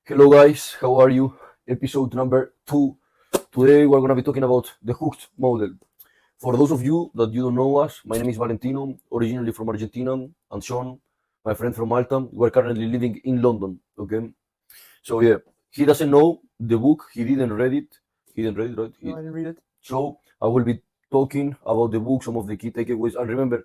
Hello guys, how are you? Episode number 2. Today we're going to be talking about the hooked model. For those of you that you don't know us, my name is Valentino, originally from Argentina, and Sean, my friend from Malta. We're currently living in London, okay? So yeah, he doesn't know the book, he didn't read it. He didn't read it, right? No, I didn't read it. So I will be talking about the book, some of the key takeaways. And remember,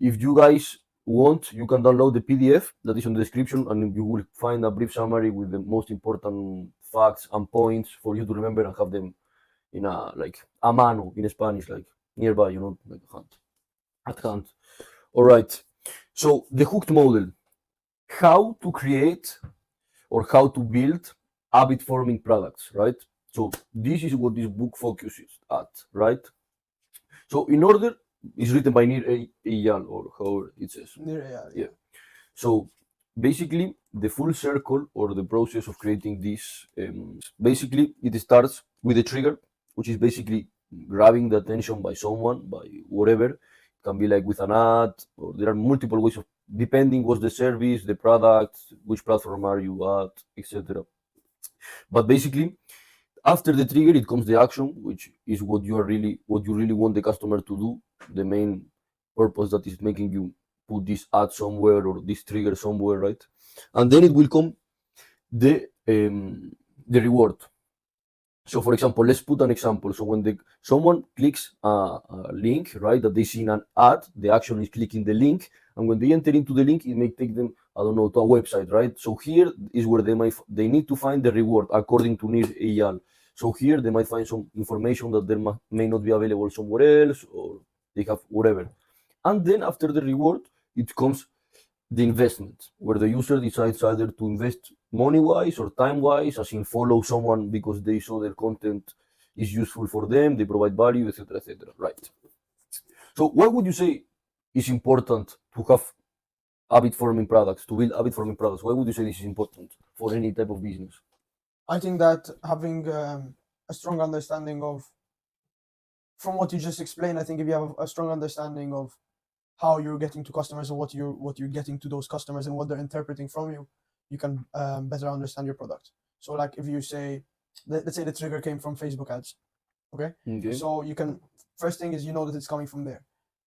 if you guys want, you can download the PDF that is in the description, and you will find a brief summary with the most important facts and points for you to remember and have them in a mano in Spanish, like nearby, like at hand. All right. So the hooked model, how to create or how to build habit forming products, right? So this is what this book focuses at, right? So in order, it's written by Nir Eyal, or however it says. Nir Eyal, Yeah. So basically, the full circle or the process of creating this, basically, it starts with a trigger, which is basically grabbing the attention by someone, by whatever. It can be like with an ad, or there are multiple ways of, depending what's the service, the product, which platform are you at, etc. But basically, after the trigger, it comes the action, which is what you really want the customer to do. The main purpose that is making you put this ad somewhere or this trigger somewhere, right? And then it will come the reward. So, for example, let's put an example. So, when someone clicks a link, right, that they see in an ad, the action is clicking the link, and when they enter into the link, it may take them, I don't know, to a website, right? So here is where they need to find the reward according to Nir Eyal. So here they might find some information that there may not be available somewhere else, or they have whatever. And then after the reward, it comes the investment, where the user decides either to invest money-wise or time-wise, as in follow someone because they saw their content is useful for them, they provide value, etc., etc. Right. So why would you say it's important to have habit-forming products, to build habit-forming products? Why would you say this is important for any type of business? I think that having a strong understanding of, from what you just explained, I think if you have a strong understanding of how you're getting to customers and what you're getting to those customers and what they're interpreting from you, you can better understand your product. So, like if you say, let's say the trigger came from Facebook ads, okay? So you can, first thing is you know that it's coming from there,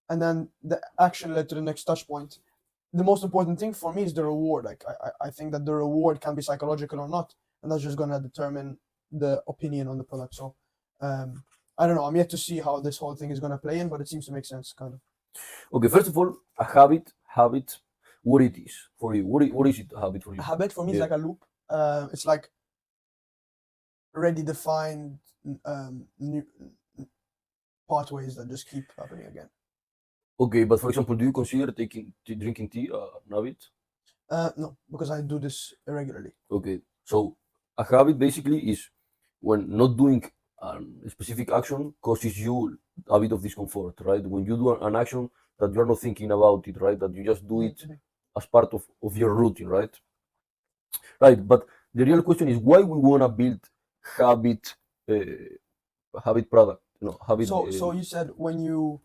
and then the action led to the next touch point. The most important thing for me is the reward. Like I think that the reward can be psychological or not, and that's just gonna determine the opinion on the product. So I don't know. I'm yet to see how this whole thing is gonna play in, but it seems to make sense, kind of. Okay, first of all, a habit, what it is for you? What is it, a habit for you? A habit for me is like a loop. It's like already defined new pathways that just keep happening again. Okay, but for example, do you consider drinking tea an habit? No, because I do this irregularly. Okay, so a habit basically is when not doing a specific action causes you a bit of discomfort, right? When you do an action that you're not thinking about it, right? That you just do it as part of your routine, right? Right, but the real question is why we want to build habit product, habit. So you said when you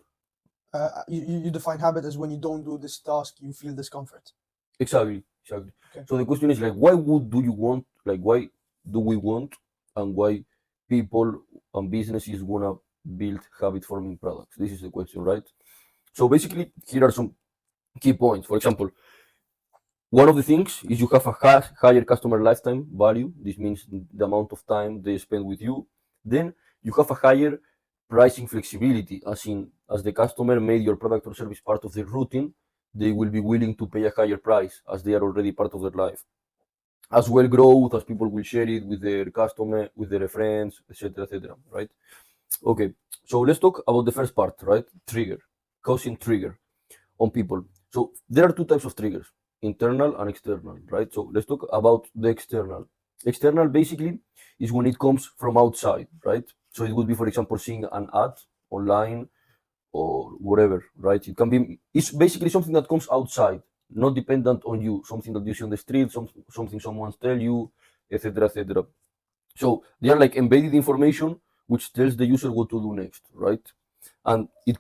define habit as when you don't do this task, you feel discomfort. Exactly. Okay. So the question is like, do you want, like, why do we want, and why people and businesses wanna build habit-forming products? This is the question, right? So basically, here are some key points. For example, one of the things is you have a higher customer lifetime value. This means the amount of time they spend with you. Then you have a higher pricing flexibility, as the customer made your product or service part of their routine, they will be willing to pay a higher price as they are already part of their life. As well, growth, as people will share it with their customer, with their friends, etc., etc. Right? Okay. So let's talk about the first part, right? Trigger, causing trigger on people. So there are two types of triggers: internal and external, right? So let's talk about the external. External basically is when it comes from outside, right? So it would be, for example, seeing an ad online or whatever, right? It's basically something that comes outside, not dependent on you, something that you see on the street, something someone tell you, etc., etc. So they are like embedded information which tells the user what to do next, right? And it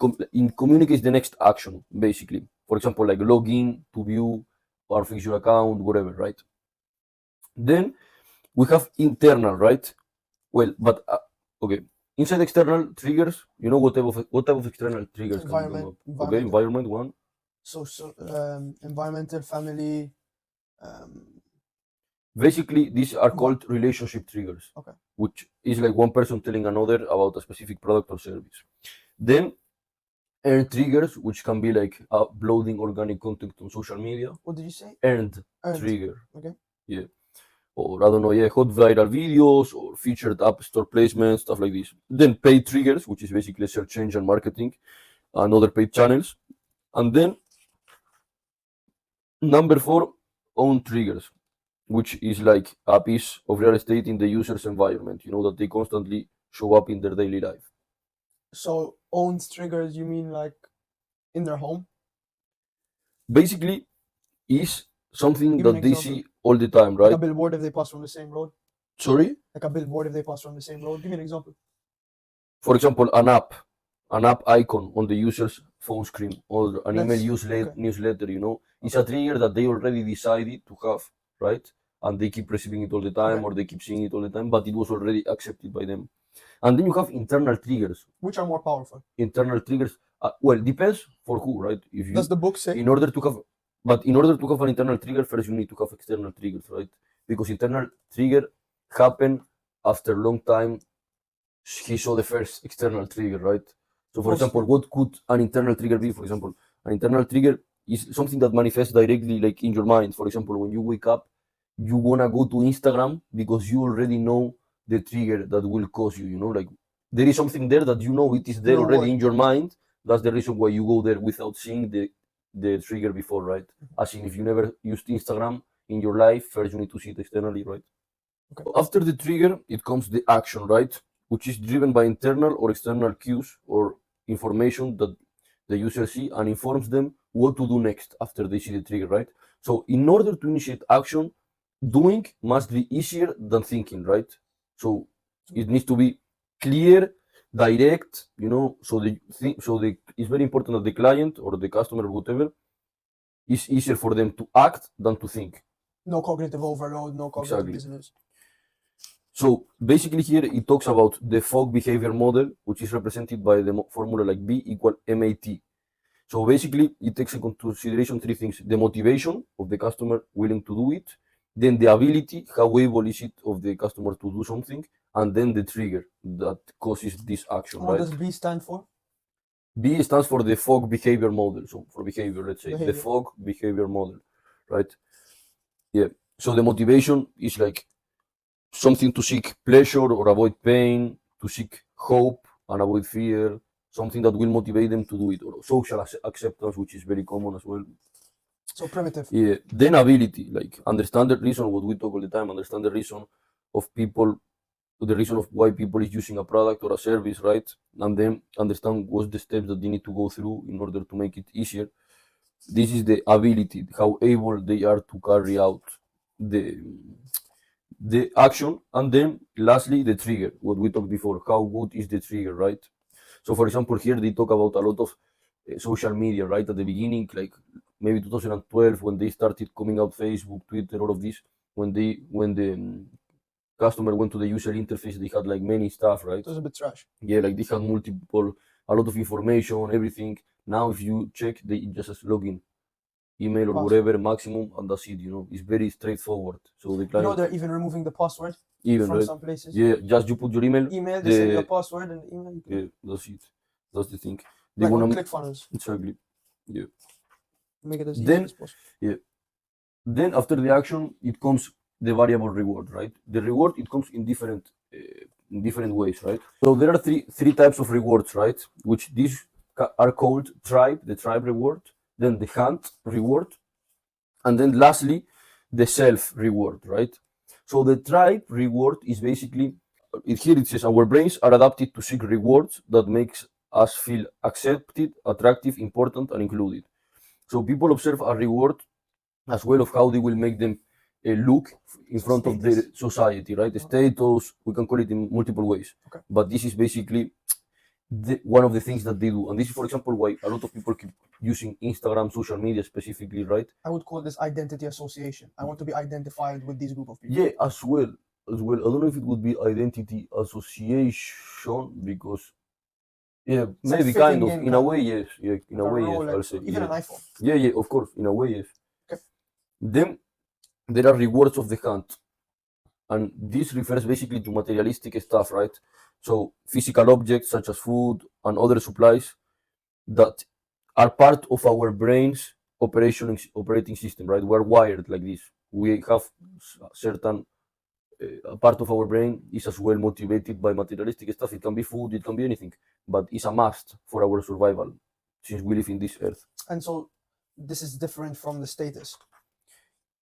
communicates the next action, basically. For example, like log in to view or fix your account, whatever, right? Then we have internal, right? Well, but okay. Inside external triggers, you know what type of external triggers can come Environment, up? Okay, environment one. social, environmental, family. Basically, these are called relationship triggers, Okay. which is like one person telling another about a specific product or service. Then earned triggers, which can be like uploading organic content on social media. What did you say? Earned Earned. trigger. Okay. Yeah. Or I don't know, yeah, hot viral videos or featured app store placements, stuff like this. Then paid triggers, which is basically search engine marketing and other paid channels. And then number 4, own triggers, which is like a piece of real estate in the user's environment, you know, that they constantly show up in their daily life. So owns triggers, you mean like in their home? Basically, is something Give me an that they example. see all the time, Like right? a billboard if they pass from the same road. Sorry? Like a billboard if they pass from the same road. Give me an example. For example, an app icon on the user's phone screen or an email Let's- okay. newsletter, you know, it's a trigger that they already decided to have, right? And they keep receiving it all the time Okay. or they keep seeing it all the time, but it was already accepted by them. And then you have internal triggers. Which are more powerful? Internal triggers, well, depends for who, right? If you, Does the book say? in order to have an internal trigger, first you need to have external triggers, right? Because internal trigger happen after long time he saw the first external trigger, right? So for example, what could an internal trigger be? For example, an internal trigger is something that manifests directly like in your mind. For example, when you wake up, you wanna go to Instagram because you already know the trigger that will cause you, you know, like there is something there that you know it is there already in your mind. That's the reason why you go there without seeing the trigger before, right? As in if you never used Instagram in your life, first you need to see it externally, right? Okay. After the trigger, it comes the action, right? Which is driven by internal or external cues or information that the user see and informs them what to do next after they see the trigger, right? So in order to initiate action, doing must be easier than thinking, right? So it needs to be clear, direct, you know, it's very important that the client or the customer or whatever is easier for them to act than to think. No cognitive overload, no cognitive Exactly. dissonance. So basically here it talks about the fog behavior model, which is represented by the formula like B equal MAT. So basically it takes into consideration 3 things: the motivation of the customer willing to do it, then the ability, how able is it of the customer to do something, and then the trigger that causes this action, What right? does B stand for? B stands for the fog behavior model. So for behavior, let's say the Behavior. fog behavior model, right? Yeah. So the motivation is like something to seek pleasure or avoid pain, to seek hope and avoid fear, something that will motivate them to do it, or social acceptance, which is very common as well. So primitive. Yeah. Then ability, like understand the reason, what we talk all the time, understand the reason of people, the reason of why people is using a product or a service, right? And then understand what's the steps that they need to go through in order to make it easier. This is the ability, how able they are to carry out the action. And then lastly the trigger, what we talked before, how good is the trigger, right? So for example here they talk about a lot of social media, right? At the beginning, like maybe 2012, when they started coming out, Facebook, Twitter, all of this, when the customer went to the user interface, they had like many stuff, right? It was a bit trash. Yeah, like they had a lot of information, everything. Now if you check, they just log in, email or Password. whatever, maximum, and that's it, you know. It's very straightforward. So the You client, know they're even removing the password even, from right? some places. Yeah, just you put your email, Email, they send you a the password and email. You can- yeah, that's it. That's the thing. They Like on wanna ClickFunnels. exactly. Yeah. Make it as easy Then as possible. yeah. Then after the action, it comes the variable reward, right? The reward, it comes in different ways, right? So there are three types of rewards, right? Which these are called the tribe reward, then the hunt reward, and then lastly the self reward, right? So the tribe reward is basically here it says our brains are adapted to seek rewards that makes us feel accepted, attractive, important, and included. So people observe a reward as well of how they will make them look in front of the society, right? Status, we can call it in multiple ways. Okay. But this is basically one of the things that they do. And this is, for example, why a lot of people keep using Instagram, social media specifically, right? I would call this identity association. I want to be identified with this group of people. Yeah, as well. as well. I don't know if it would be identity association because yeah, It's like maybe kind fitting of in, in a kind way of yes, yeah, in a like a way yes, I'll Rolex, say even yeah, an iPhone. yeah, of course, in a way yes. Okay. Then there are rewards of the hunt, and this refers basically to materialistic stuff, right? So physical objects such as food and other supplies that are part of our brain's operating system, right? We're wired like this. We have certain a part of our brain is as well motivated by materialistic stuff. It can be food, it can be anything, but it's a must for our survival since we live in this earth. And so this is different from the status.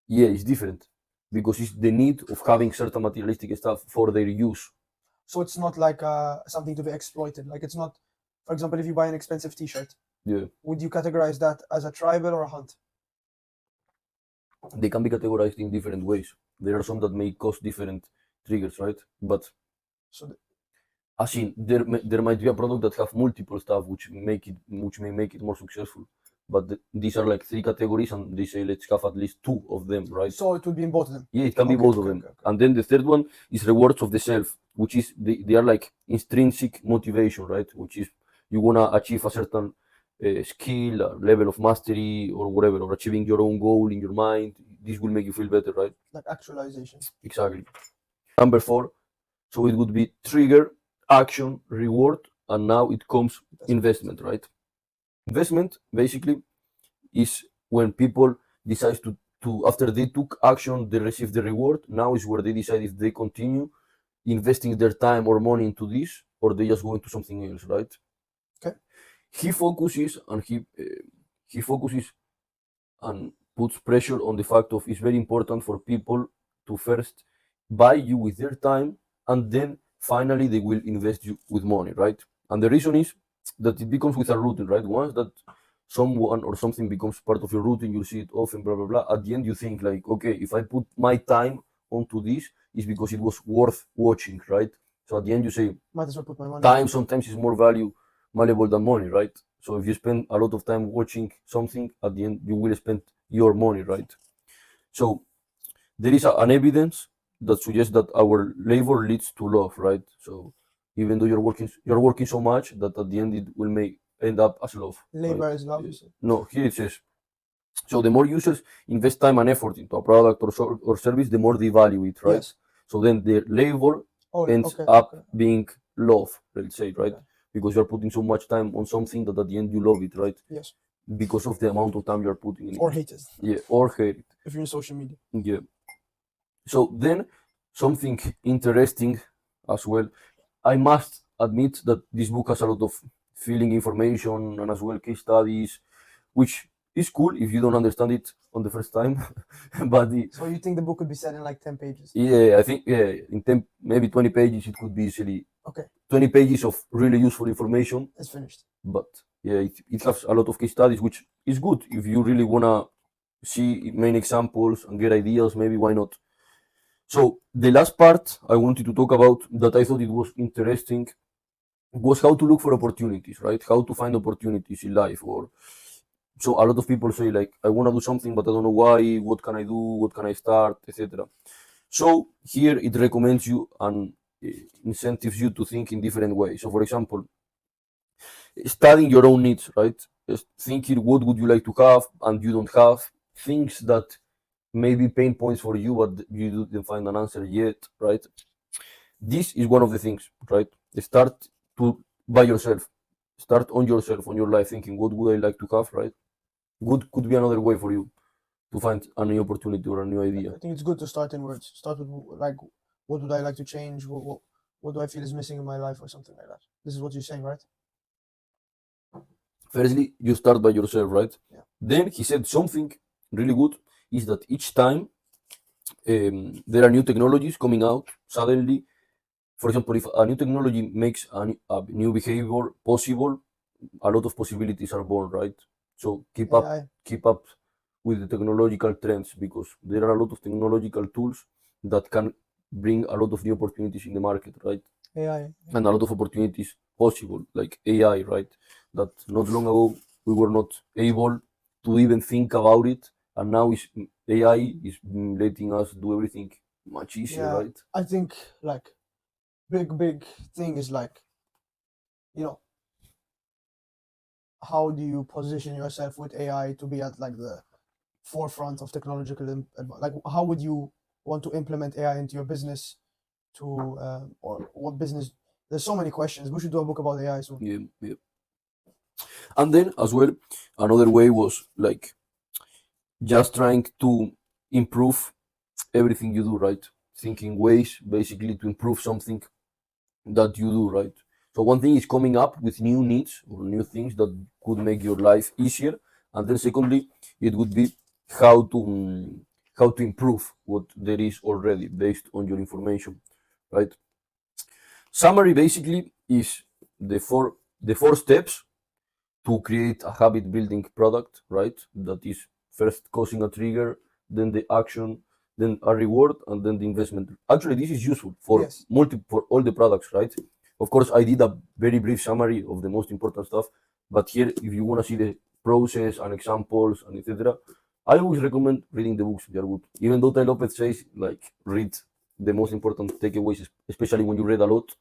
Yeah, it's different because it's the need of having certain materialistic stuff for their use. So it's not like something to be exploited. Like it's not, for example, if you buy an expensive T-shirt, Yeah, would you categorize that as a tribal or a hunt? they can be categorized in different ways. There are some that may cause different triggers, right? But So as in there might be a product that have multiple stuff which may make it more successful. But these are like three categories, and they say let's have at least two of them, right? so it would be in both of them. Yeah, it can be Okay, both of okay, them. okay, okay. And then the third one is rewards of the self, which is they are like intrinsic motivation, right? Which is you wanna achieve a certain skill, a level of mastery, or whatever, or achieving your own goal in your mind. This will make you feel better, right? Like actualization. Exactly. Number 4, so it would be trigger, action, reward, and now it comes investment, right? Investment basically is when people decide to after they took action, they receive the reward. Now is where they decide if they continue investing their time or money into this, or they just go into something else, right? Okay. He focuses and he focuses and puts pressure on the fact of it's very important for people to first buy you with their time, and then finally they will invest you with money, right? And the reason is that it becomes with a routine, right? Once that someone or something becomes part of your routine, you see it often, blah blah blah. At the end, you think like, okay, if I put my time onto this, it's because it was worth watching, right? So at the end, you say Might as well put my money. time sometimes is more valuable than money, right? So if you spend a lot of time watching something, at the end you will spend your money, right? So there is an evidence that suggests that our labor leads to love, right? So even though you're working so much that at the end it will end up as love. Labor Right? is love. You say. No, here it says. So the more users invest time and effort into a product or service, the more they value it, right? Yes. So then their labor Oh, ends okay, up okay. being love, let's say, right? Okay. Because you're putting so much time on something that at the end you love it, right? Yes. Because of the amount of time you're putting in it. Or hate it. Yeah, or hate it. If you're in social media. Yeah. So then something interesting as well. I must admit that this book has a lot of feeling information and as well case studies, which is cool if you don't understand it on the first time. But So you think the book could be said in like 10 pages? yeah, I think in 10, maybe 20 pages it could be easily Okay. 20 pages of really useful information. It's finished. But yeah, it has a lot of case studies, which is good if you really wanna see main examples and get ideas. Maybe why not? So the last part I wanted to talk about that I thought it was interesting was how to look for opportunities, right? How to find opportunities in life. Or so a lot of people say like, I want to do something, but I don't know why. What can I do? What can I start, etc. So here it recommends you and incentives you to think in different ways. So for example, studying your own needs, right? Just thinking what would you like to have and you don't have, things that may be pain points for you but you didn't find an answer yet, right? This is one of the things, right? Start to by yourself, start on yourself, on your life, thinking what would I like to have, right? Good could be another way for you to find a new opportunity or a new idea. I think it's good to start in words. Start with like, what would I like to change? What do I feel is missing in my life or something like that? This is what you're saying, right? Firstly, you start by yourself, right? Yeah. Then he said something really good is that each time there are new technologies coming out suddenly. For example, if a new technology makes a new behavior possible, a lot of possibilities are born, right? So keep up with the technological trends because there are a lot of technological tools that can bring a lot of new opportunities in the market, right? AI. And a lot of opportunities possible, like AI, right? That not long ago we were not able to even think about it, and now AI is letting us do everything much easier, Yeah. right? I think like big thing is like, you know, how do you position yourself with AI to be at like the forefront of technological like how would you want to implement AI into your business to or what business? There's so many questions. We should do a book about AI soon. Yeah, yeah. And then as well, another way was like just trying to improve everything you do, right? Thinking ways basically to improve something that you do, right? So one thing is coming up with new needs or new things that could make your life easier, and then secondly, it would be how to how to improve what there is already based on your information, right? Summary basically is the four steps to create a habit building product, right? That is first causing a trigger, then the action, then a reward, and then the investment. Actually, this is useful for Yes. for all the products, right? Of course, I did a very brief summary of the most important stuff, but here, if you want to see the process and examples and etc., I always recommend reading the books. They are good. Even though Ty Lopez says like read the most important takeaways, especially when you read a lot.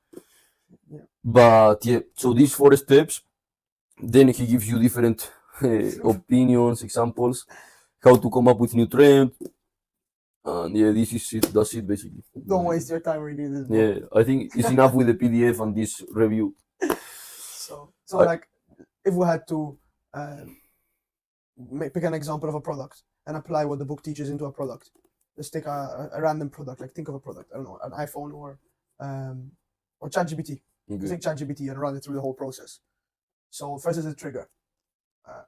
Yeah. But yeah, so these four steps, then he gives you different opinions, examples, how to come up with new trend, and yeah, this is it. That's it basically. Don't waste your time reading this book. Yeah, I think it's enough with the PDF and this review. So like, if we had to pick an example of a product and apply what the book teaches into a product, let's take a random product. Like think of a product. I don't know, an iPhone or ChatGPT. Okay. Take ChatGPT and run it through the whole process. So first is a trigger,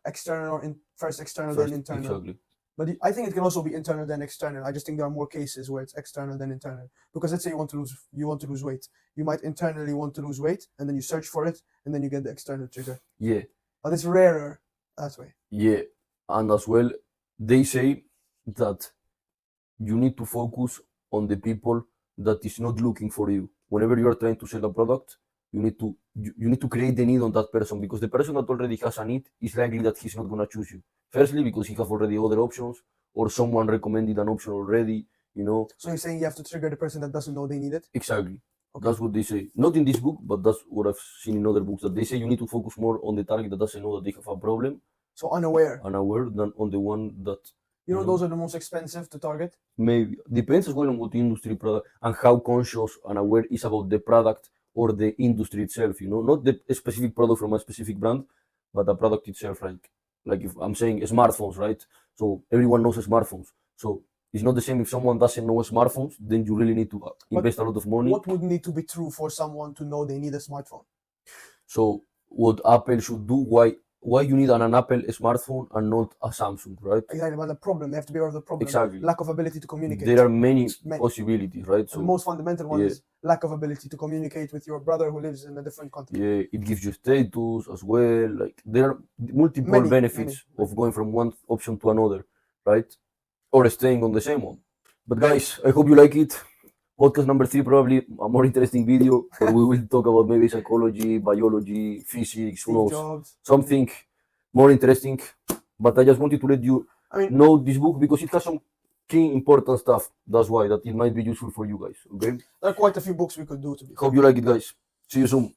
external or first external First, then internal. exactly. But I think it can also be internal then external. I just think there are more cases where it's external than internal. Because let's say you want to lose weight. You might internally want to lose weight, and then you search for it, and then you get the external trigger. Yeah, But it's rarer that way. yeah, and as well, they say that you need to focus on the people that is not looking for you. Whenever you are trying to sell a product, you need to create the need on that person, because the person that already has a need is likely that he's not gonna choose you. Firstly, because he have already other options, or someone recommended an option already. So you're saying you have to trigger the person that doesn't know they need it? Exactly. Okay. That's what they say. Not in this book, but that's what I've seen in other books. That they say you need to focus more on the target that doesn't know that they have a problem, So unaware. than on the one that Those are the most expensive to target. maybe depends as well on what industry product and how conscious and aware is about the product or the industry itself. Not the specific product from a specific brand, but the product itself. Like if I'm saying smartphones, right? So everyone knows smartphones. So it's not the same if someone doesn't know smartphones, then you really need to invest a lot of money. What would need to be true for someone to know they need a smartphone? So what Apple should do, why you need an Apple smartphone and not a Samsung, right? Exactly, but the problem, they have to be aware of the problem. Exactly. Lack of ability to communicate. There are many Many. possibilities, right? So the most fundamental one yeah. is lack of ability to communicate with your brother who lives in a different country. Yeah, it gives you status as well. Like there are multiple benefits of going from one option to another, right? Or staying on the same one. But guys, I hope you like it. Podcast number 3, probably a more interesting video, where we will talk about maybe psychology, biology, physics, who knows, something more interesting. But I just wanted to let you know this book because it has some key important stuff. That's why that it might be useful for you guys. Okay. There are quite a few books we could do to be. Hope you like it, guys. See you soon.